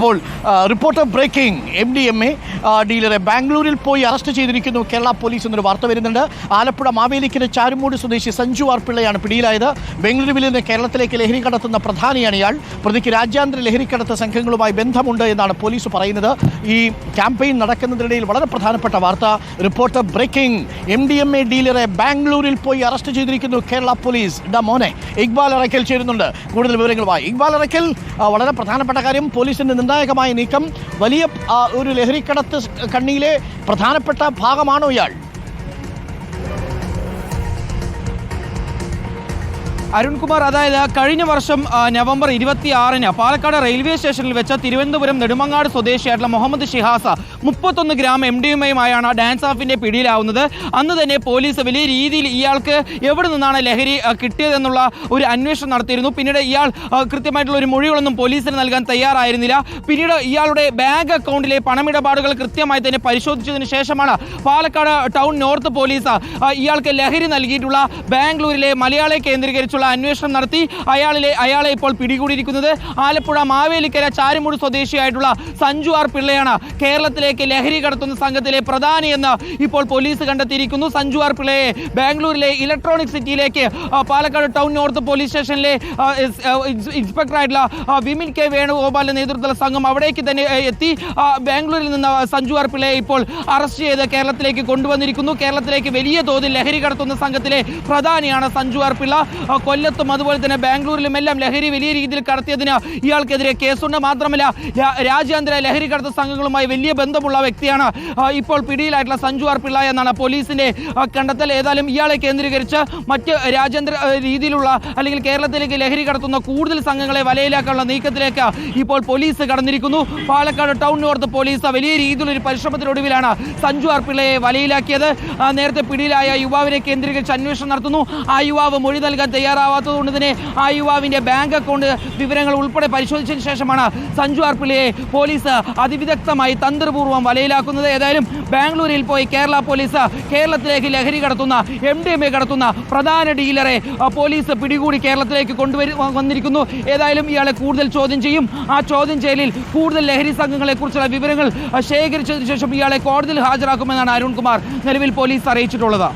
അപ്പോൾ reporter breaking MDMA ഡീലറെ ബാംഗ്ലൂരിൽ പോയി അറസ്റ്റ് ചെയ്തിരിക്കുന്നു കേരള പോലീസ് എന്നൊരു വാർത്ത വരുന്നുണ്ട്. ആലപ്പുഴ മാവേലിക്കര ചാരുമൂട് സ്വദേശി സഞ്ജു ആർ പിള്ളയാണ് പിടിയിലായത്. ബംഗളൂരുവിൽ നിന്ന് കേരളത്തിലേക്ക് ലഹരി കടത്തുന്ന പ്രധാനിയാണ് ഇയാൾ. പ്രതിക്ക് രാജ്യാന്തര ലഹരിക്കടത്ത് സംഘങ്ങളുമായി ബന്ധമുണ്ട് എന്നാണ് പോലീസ് പറയുന്നത്. ഈ ക്യാമ്പയിൻ നടക്കുന്നതിനിടയിൽ വളരെ പ്രധാനപ്പെട്ട വാർത്ത, റിപ്പോർട്ടർ ബ്രേക്കിംഗ് MDMA ഡീലറെ ബാംഗ്ലൂരിൽ പോയി അറസ്റ്റ് ചെയ്തിരിക്കുന്നു കേരള പോലീസ്. മോനെ ഇക്ബാൽ അറക്കൽ ചേരുന്നുണ്ട് കൂടുതൽ വിവരങ്ങളുമായി. ഇക്ബാൽ അറക്കൽ, വളരെ പ്രധാനപ്പെട്ട കാര്യം, പോലീസിന്റെ നിർണായകമായ നീക്കം, വലിയ ഒരു ലഹരിക്കടത്ത് കണ്ണിയിലെ പ്രധാനപ്പെട്ട ഭാഗമാണോ ഇയാൾ? അരുൺകുമാർ, അതായത് കഴിഞ്ഞ വർഷം നവംബർ 26-ന് പാലക്കാട് റെയിൽവേ സ്റ്റേഷനിൽ വെച്ച് തിരുവനന്തപുരം നെടുമങ്ങാട് സ്വദേശിയായിട്ടുള്ള മുഹമ്മദ് ഷിഹാസ 31 ഗ്രാം MDMAയുമായാണ് ഡാൻസ് ഓഫിന്റെ പിടിയിലാവുന്നത്. അന്ന് തന്നെ പോലീസ് വലിയ രീതിയിൽ ഇയാൾക്ക് എവിടെ നിന്നാണ് ലഹരി കിട്ടിയതെന്നുള്ള ഒരു അന്വേഷണം നടത്തിയിരുന്നു. പിന്നീട് ഇയാൾ കൃത്യമായിട്ടുള്ള ഒരു മൊഴികളൊന്നും പോലീസിന് നൽകാൻ തയ്യാറായിരുന്നില്ല. പിന്നീട് ഇയാളുടെ ബാങ്ക് അക്കൗണ്ടിലെ പണമിടപാടുകൾ കൃത്യമായി തന്നെ പരിശോധിച്ചതിന് ശേഷമാണ് പാലക്കാട് ടൗൺ നോർത്ത് പോലീസ് ഇയാൾക്ക് ലഹരി നൽകിയിട്ടുള്ള ബാംഗ്ലൂരിലെ മലയാളി കേന്ദ്രീകരിച്ചുള്ള അന്വേഷണം നടത്തി അയാളെ ഇപ്പോൾ പിടികൂടിയിരിക്കുന്നത്. ആലപ്പുഴ മാവേലിക്കര ചാരുമൂട് സ്വദേശിയായിട്ടുള്ള സഞ്ജു ആർ പിള്ളയാണ് കേരളത്തിലേക്ക് ലഹരി കടത്തുന്ന സംഘത്തിലെ പ്രധാനി എന്ന് ഇപ്പോൾ പോലീസ് കണ്ടെത്തിയിരിക്കുന്നു. സഞ്ജു ആർ പിള്ളയെ ബാംഗ്ലൂരിലെ ഇലക്ട്രോണിക് സിറ്റിയിലേക്ക് പാലക്കാട് ടൗൺ നോർത്ത് പോലീസ് സ്റ്റേഷനിലെ ഇൻസ്പെക്ടറായിട്ടുള്ള വിമിൻ കെ വേണുഗോപാലിന്റെ നേതൃത്വത്തിലുള്ള സംഘം അവിടേക്ക് തന്നെ എത്തി ബാംഗ്ലൂരിൽ നിന്ന് സഞ്ജു ആർ പിള്ളയെ ഇപ്പോൾ അറസ്റ്റ് ചെയ്ത് കേരളത്തിലേക്ക് കൊണ്ടുവന്നിരിക്കുന്നു. കേരളത്തിലേക്ക് വലിയ തോതിൽ ലഹരി കടത്തുന്ന സംഘത്തിലെ പ്രധാനിയാണ് സഞ്ജു ആർ പിള്ള. കൊല്ലത്തും അതുപോലെ തന്നെ ബാംഗ്ലൂരിലും എല്ലാം ലഹരി വലിയ രീതിയിൽ കടത്തിയതിന് ഇയാൾക്കെതിരെ കേസുണ്ട്. മാത്രമല്ല, രാജ്യാന്തര ലഹരി കടത്ത് സംഘങ്ങളുമായി വലിയ ബന്ധമുള്ള വ്യക്തിയാണ് ഇപ്പോൾ പിടിയിലായിട്ടുള്ള സഞ്ജു ആർ പിള്ള എന്നാണ് പോലീസിന്റെ കണ്ടെത്തൽ. ഏതായാലും ഇയാളെ കേന്ദ്രീകരിച്ച് മറ്റ് രാജ്യാന്തര രീതിയിലുള്ള അല്ലെങ്കിൽ കേരളത്തിലേക്ക് ലഹരി കടത്തുന്ന കൂടുതൽ സംഘങ്ങളെ വലയിലാക്കാനുള്ള നീക്കത്തിലേക്ക് ഇപ്പോൾ പോലീസ് കടന്നിരിക്കുന്നു. പാലക്കാട് ടൗൺ നോർത്ത് പോലീസ് വലിയ രീതിയിലുള്ള ഒരു പരിശ്രമത്തിനൊടുവിലാണ് സഞ്ജു ആർ പിള്ളയെ വലയിലാക്കിയത്. നേരത്തെ പിടിയിലായ യുവാവിനെ കേന്ദ്രീകരിച്ച് അന്വേഷണം നടത്തുന്നു. ആ യുവാവ് മൊഴി നൽകാൻ തയ്യാറാവാത്തതുകൊണ്ട് തന്നെ ആ യുവാവിന്റെ ബാങ്ക് അക്കൗണ്ട് വിവരങ്ങൾ ഉൾപ്പെടെ പരിശോധിച്ചതിന് ശേഷമാണ് സഞ്ജു ആർ പിള്ളയെ പോലീസ് അതിവിദഗ്ധമായി തന്ത്രപൂർവ്വം വലയിലാക്കുന്നത്. ഏതായാലും ബാംഗ്ലൂരിൽ പോയി കേരള പോലീസ് കേരളത്തിലേക്ക് ലഹരി കടത്തുന്ന MDMA കടത്തുന്ന പ്രധാന ഡീലറെ പോലീസ് പിടികൂടി കേരളത്തിലേക്ക് വന്നിരിക്കുന്നു. ഏതായാലും ഇയാളെ കൂടുതൽ ചോദ്യം ചെയ്യും. ആ ചോദ്യം ചെയ്യലിൽ കൂടുതൽ ലഹരി സംഘങ്ങളെ കുറിച്ചുള്ള വിവരങ്ങൾ ശേഖരിച്ചതിനു ശേഷം ഇയാളെ കോടതിയിൽ ഹാജരാക്കുമെന്നാണ് അരുൺകുമാർ നിലവിൽ പോലീസ് അറിയിച്ചിട്ടുള്ളത്.